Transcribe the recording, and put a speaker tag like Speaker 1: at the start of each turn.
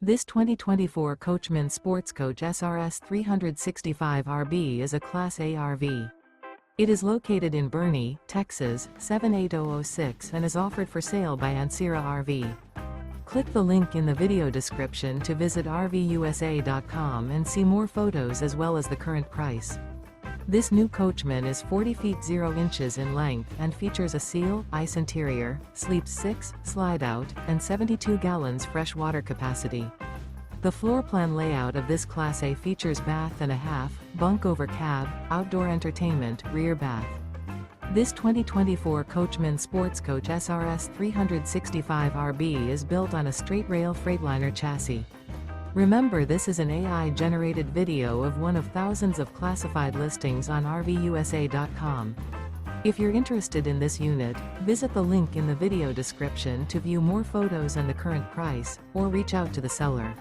Speaker 1: This 2024 Coachmen Sportscoach SRS 365 RB is a Class A RV. It is located in Boerne, Texas, 78006 and is offered for sale by Ancira RV. Click the link in the video description to visit RVUSA.com and see more photos as well as the current price. This new Coachmen is 40 feet 0 inches in length and features a seal, ice interior, sleeps 6, slide-out, and 72 gallons fresh water capacity. The floor plan layout of this Class A features bath and a half, bunk over cab, outdoor entertainment, rear bath. This 2024 Coachmen Sportscoach SRS 365 RB is built on a Straight Rail Freightliner chassis. Remember, this is an AI-generated video of one of thousands of classified listings on RVUSA.com. If you're interested in this unit, visit the link in the video description to view more photos and the current price, or reach out to the seller.